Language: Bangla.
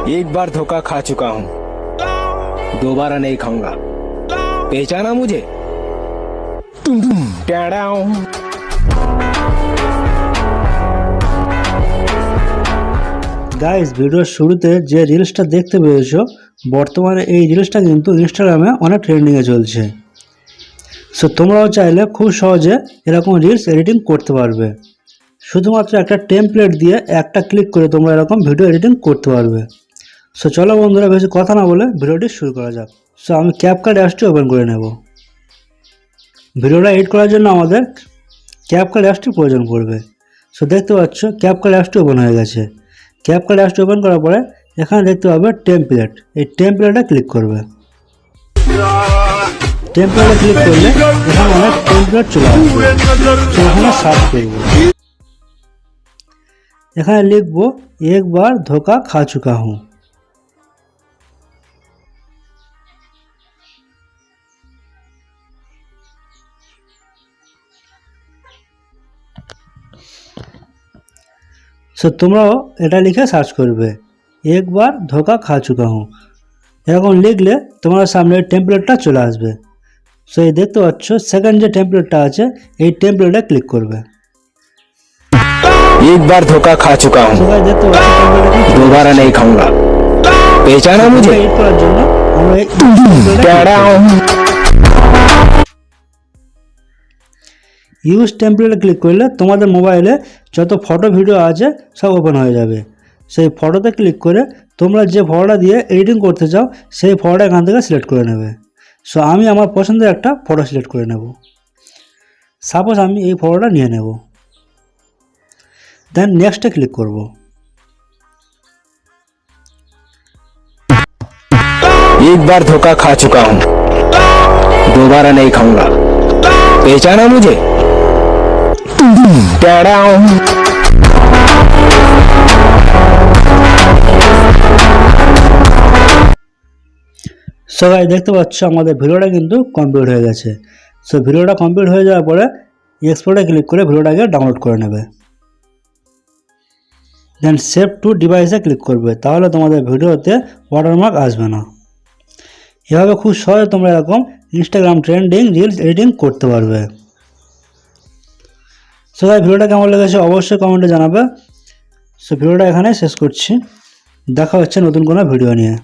एक बार धोखा खा चुका हूँ, दोबारा नहीं खाऊंगा। पहचाना मुझे? গাইস, ভিডিওর শুরুতে যে রিলসটা দেখতে পেয়েছো, বর্তমানে এই রিলসটা কিন্তু ইনস্টাগ্রামে অনেক ট্রেন্ডিংয়ে চলছে। সো তোমরাও চাইলে খুব সহজে এরকম রিলস এডিটিং করতে পারবে। শুধুমাত্র একটা টেমপ্লেট দিয়ে একটা ক্লিক করে তোমরা এরকম ভিডিও এডিটিং করতে পারবে। সো চলো বন্ধুরা, বেশি কথা না বলে ভিডিওটি শুরু করা যাক। সো আমি ক্যাপকাট অ্যাপসটি ওপেন করে নেব। ভিডিওটা এডিট করার জন্য আমাদের ক্যাপকাট অ্যাপসটি প্রয়োজন পড়বে। সো দেখতে পাচ্ছ ক্যাপকাট অ্যাপসটি ওপেন হয়ে গেছে। ক্যাপকাট অ্যাপসটি ওপেন করার পরে এখানে দেখতে পাবে টেমপ্লেট। এই টেমপ্লেটে ক্লিক করবে। টেমপ্লেটে ক্লিক করলে এখানে অনেক টেমপ্লেট চলে আসবে। সো এখানে সার্চ করব। এখানে লিখবো এক বার ধোকা খা চুকা হুঁ। সো তোমরাও এটা লিখে সার্চ করবে, একবার ধোকা খা চুকা হুঁ। এরকম লিখলে তোমার সামনে টেমপ্লেটটা চলে আসবে। সো এই দেখতে পাচ্ছ সেকেন্ড যে টেমপ্লেটটা আছে, এই টেমপ্লেটে ক্লিক করবে। एक बार धोखा खा चुका हूँ, দেখতে পাচ্ছ दोबारा नहीं खाऊंगा। पहचाना मुझे? এডিট করার জন্য আমরা ইউজ টেমপ্লেটে ক্লিক করলে তোমাদের মোবাইলে যত ফটো ভিডিও আছে সব ওপেন হয়ে যাবে। সেই ফটোতে ক্লিক করে তোমরা যে ফটোটা দিয়ে এডিটিং করতে চাও সেই ফটোটা এখান থেকে সিলেক্ট করে নেবে। সো আমি আমার পছন্দের একটা ফটো সিলেক্ট করে নেব। সাপোজ আমি এই ফটোটা নিয়ে নেব। দেন নেক্সটে ক্লিক করব। एक बार धोखा खा चुका हूँ, दोबारा नहीं खाऊंगा। पहचाना मुझे? সো গাইস, দেখতে পাচ্ছ আমাদের ভিডিওটা কিন্তু কমপ্লিট হয়ে গেছে। সো ভিডিওটা কমপ্লিট হয়ে যাওয়ার পরে এক্সপোর্টে ক্লিক করে ভিডিওটাকে ডাউনলোড করে নেবে। দেন সেভ টু ডিভাইসে ক্লিক করবে, তাহলে তোমাদের ভিডিওতে ওয়াটারমার্ক আসবে না। এভাবে খুব সহজে তোমরা এরকম ইনস্টাগ্রাম ট্রেন্ডিং রিলস এডিটিং করতে পারবে। সো গাইস, ভিডিওটা কেমন লেগেছে অবশ্যই কমেন্টে জানাবে। সো ভিডিওটা এখানে শেষ করছি, দেখা হচ্ছে নতুন কোনো ভিডিও নিয়ে।